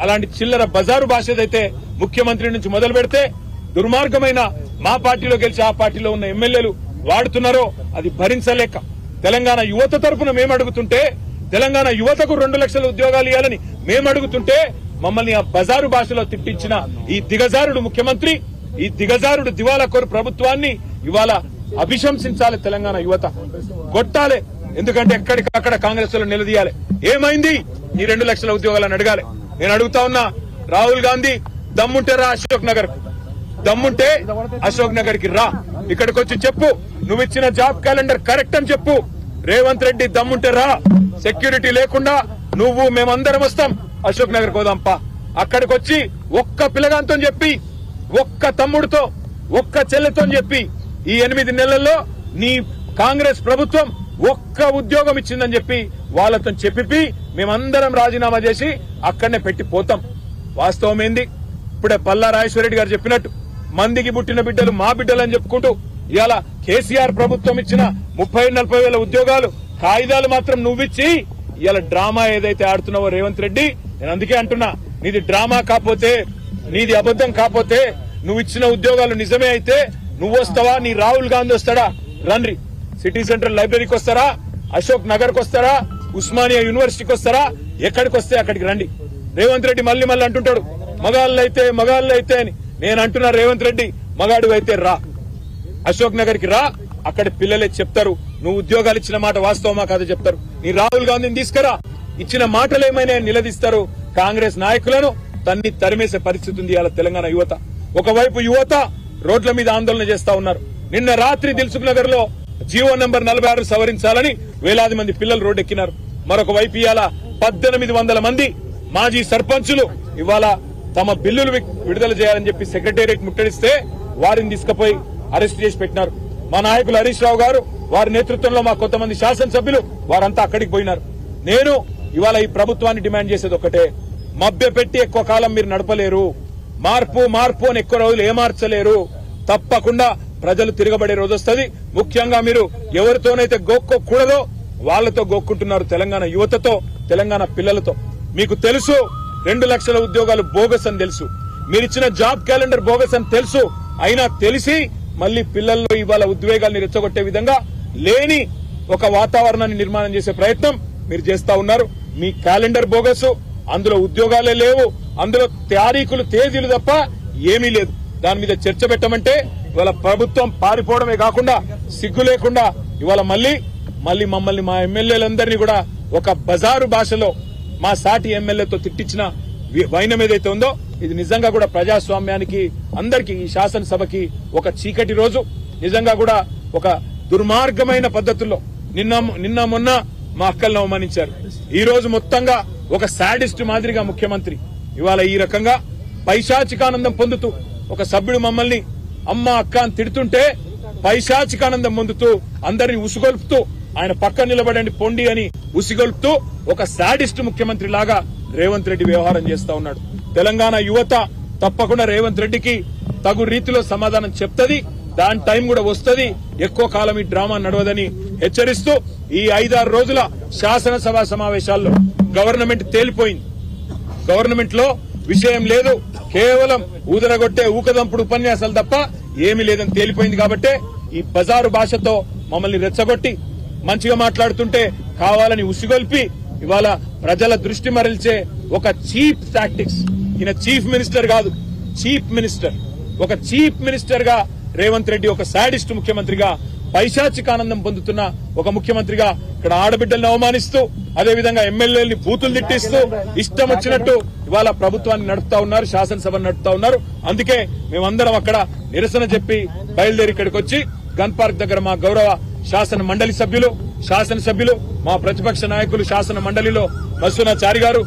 అలాంటి చిల్లర బజారు భాష ఏదైతే ముఖ్యమంత్రి నుంచి మొదలు పెడితే దుర్మార్గమైన మా పార్టీలో గెలిచి ఆ పార్టీలో ఉన్న ఎమ్మెల్యేలు వాడుతున్నారో అది భరించలేక తెలంగాణ యువత తరఫున మేము అడుగుతుంటే, తెలంగాణ యువతకు 2 లక్షల ఉద్యోగాలు ఇవ్వాలని మేము అడుగుతుంటే మమ్మల్ని ఆ బజారు భాషలో తిట్టించిన ఈ దిగజారుడు ముఖ్యమంత్రి, ఈ దిగజారుడు దివాలాకోరు ప్రభుత్వాన్ని ఇవాళ అభిశంసించాలి. తెలంగాణ యువత కొట్టాలి. ఎందుకంటే ఎక్కడికక్కడ కాంగ్రెస్ లో నిలదీయాలి. ఏమైంది ఈ 2 లక్షల ఉద్యోగాలను అడగాలి. నేను అడుగుతా ఉన్నా, రాహుల్ గాంధీ దమ్ముంటే రా అశోక్ నగర్, దమ్ముంటే అశోక్ నగర్ కి రా, ఇక్కడికి వచ్చి చెప్పు నువ్వు ఇచ్చిన జాబ్ క్యాలెండర్ కరెక్ట్ అని చెప్పు. రేవంత్ రెడ్డి దమ్ముంటే రా, సెక్యూరిటీ లేకుండా నువ్వు మేమందరం వస్తాం అశోక్ నగర్ కోదాంపా. అక్కడికి వచ్చి ఒక్క పిల్లగాంతో చెప్పి, ఒక్క తమ్ముడితో, ఒక్క చెల్లెతో చెప్పి ఈ 8 నెలల్లో నీ కాంగ్రెస్ ప్రభుత్వం ఒక్క ఉద్యోగం ఇచ్చిందని చెప్పి వాళ్ళతో చెప్పి మేమందరం రాజీనామా చేసి అక్కడనే పెట్టి పోతాం. వాస్తవం ఏంది? ఇప్పుడే పల్లా రాజేశ్వరరెడ్డి గారు చెప్పినట్టు మందికి పుట్టిన బిడ్డలు మా బిడ్డలు అని చెప్పుకుంటూ ఇవాళ కేసీఆర్ ప్రభుత్వం ఇచ్చిన 30-40 వేల ఉద్యోగాలు కాగితాలు మాత్రం నువ్విచ్చి ఇవాళ డ్రామా ఏదైతే ఆడుతున్నావో రేవంత్ రెడ్డి, నేను అందుకే అంటున్నా, నీది డ్రామా కాకపోతే, నీది అబద్దం కాకపోతే, నువ్వు ఇచ్చిన ఉద్యోగాలు నిజమే అయితే నువ్వు వస్తావా, నీ రాహుల్ గాంధీ వస్తాడా? రండి, సిటీ సెంట్రల్ లైబ్రరీకి వస్తారా, అశోక్ నగర్ కు వస్తారా, ఉస్మానియా యూనివర్సిటీకి వస్తారా, ఎక్కడికి వస్తే అక్కడికి రండి. రేవంత్ రెడ్డి మళ్ళీ అంటుంటాడు మగాళ్ళు అయితే అని. నేను అంటున్నా, రేవంత్ రెడ్డి మగాడు అయితే రా, అశోక్ నగర్ కి రా, అక్కడ పిల్లలే చెప్తారు నువ్వు ఉద్యోగాలు ఇచ్చిన మాట వాస్తవమా కాదో చెప్తారు. నీ రాహుల్ గాంధీని తీసుకురా, ఇచ్చిన మాటలు ఏమైనా నిలదీస్తారు. కాంగ్రెస్ నాయకులను తరిమేసే పరిస్థితి ఉంది ఇవాళ తెలంగాణ యువత. ఒకవైపు యువత రోడ్ల మీద ఆందోళన చేస్తా ఉన్నారు. నిన్న రాత్రి దిల్సుఖ్ నగర్ లో జీవో నంబర్ 46 సవరించాలని వేలాది మంది పిల్లలు రోడ్డెక్కినారు. మరొక వైపు ఇవాళ 1800 మంది మాజీ సర్పంచులు ఇవాళ తమ బిల్లులు విడుదల చేయాలని చెప్పి సెక్రటేరియట్ ముట్టడిస్తే వారిని తీసుకుపోయి అరెస్ట్ చేసి పెట్టినారు. మా నాయకులు హరీష్ రావు గారు, వారి నేతృత్వంలో మా కొంతమంది శాసనసభ్యులు వారంతా అక్కడికి పోయినారు. నేను ఇవాళ ఈ ప్రభుత్వాన్ని డిమాండ్ చేసేది ఒకటే, మభ్యపెట్టి ఎక్కువ కాలం మీరు నడపలేరు. మార్పు అని ఎక్కువ రోజులు ఏమార్చలేరు. తప్పకుండా ప్రజలు తిరగబడే రోజు వస్తుంది. ముఖ్యంగా మీరు ఎవరితోనైతే గోక్కోకూడదో వాళ్లతో గోక్కుంటున్నారు, తెలంగాణ యువతతో, తెలంగాణ పిల్లలతో. మీకు తెలుసు 2 లక్షల ఉద్యోగాలు బోగస్ అని తెలుసు, మీరిచ్చిన జాబ్ క్యాలెండర్ బోగస్ అని తెలుసు. అయినా తెలిసి మళ్లీ పిల్లల్లో ఇవాళ ఉద్వేగాల్ని రెచ్చగొట్టే విధంగా లేని ఒక వాతావరణాన్ని నిర్మాణం చేసే ప్రయత్నం మీరు చేస్తా ఉన్నారు. మీ క్యాలెండర్ బోగస్, అందులో ఉద్యోగాలే లేవు, అందులో తారీఖులు తేదీలు తప్ప ఏమీ లేదు. దాని మీద చర్చ పెట్టమంటే ఇవాళ ప్రభుత్వం పారిపోవడమే కాకుండా సిగ్గు లేకుండా ఇవాళ మళ్లీ మమ్మల్ని, మా ఎమ్మెల్యేలందరినీ కూడా ఒక బజారు భాషలో మా సాటి ఎమ్మెల్యేతో తిట్టించిన వైనం ఏదైతే ఉందో ఇది నిజంగా కూడా ప్రజాస్వామ్యానికి, అందరికీ, ఈ శాసనసభకి ఒక చీకటి రోజు. నిజంగా కూడా ఒక దుర్మార్గమైన పద్ధతుల్లో నిన్న మొన్న మా అక్కలను అవమానించారు. ఈ రోజు మొత్తంగా ఒక శాడిస్ట్ మాదిరిగా ముఖ్యమంత్రి ఇవాళ ఈ రకంగా పైశాచికానందం పొందుతూ, ఒక సభ్యుడు మమ్మల్ని అమ్మ అక్క అని తిడుతుంటే పైశాచికానందం పొందుతూ అందరినీ ఉసుగొల్పుతూ, ఆయన పక్కన నిలబడండి పొండి అని ఉసిగొల్పుతూ ఒక శాడిస్ట్ ముఖ్యమంత్రి లాగా రేవంత్ రెడ్డి వ్యవహారం చేస్తా ఉన్నాడు. తెలంగాణ యువత తప్పకుండా రేవంత్ రెడ్డికి తగు రీతిలో సమాధానం చెప్తది. దాని టైం కూడా వస్తుంది. ఎక్కువ కాలం ఈ డ్రామా నడవదని హెచ్చరిస్తూ ఈ 5-6 రోజుల శాసనసభ సమావేశాల్లో గవర్నమెంట్ తేలిపోయింది. గవర్నమెంట్ లో విషయం లేదు, కేవలం ఊదరగొట్టే ఊకదంపుడు ఉపన్యాసాలు తప్ప ఏమీ లేదని తేలిపోయింది. కాబట్టి ఈ బజారు భాషతో మమ్మల్ని రెచ్చగొట్టి మంచిగా మాట్లాడుతుంటే కావాలని ఉసిగొల్పి ఇవాళ ప్రజల దృష్టి మరల్చే ఒక చీప్ టాక్టిక్స్. ఈయన చీఫ్ మినిస్టర్ కాదు, చీఫ్ మినిస్టర్. ఒక చీఫ్ మినిస్టర్ గా రేవంత్ రెడ్డి ఒక శాడిస్ట్ ముఖ్యమంత్రిగా, పైశాచికానందం పొందుతున్న ఒక ముఖ్యమంత్రిగా ఇక్కడ ఆడబిడ్డలను అవమానిస్తూ, అదేవిధంగా ఎమ్మెల్యేలని బూతులు తిట్టిస్తూ ఇష్టం వచ్చినట్టు ఇవాళ ప్రభుత్వాన్ని నడుపుతా ఉన్నారు, శాసనసభను నడుపుతా ఉన్నారు. అందుకే మేమందరం అక్కడ నిరసన చెప్పి బయలుదేరి ఇక్కడికి వచ్చి గన్ పార్క్ దగ్గర మా గౌరవ శాసన మండలి సభ్యులు, శాసనసభ్యులు, మా ప్రతిపక్ష నాయకులు శాసన మండలిలో మసూనాచారి గారు,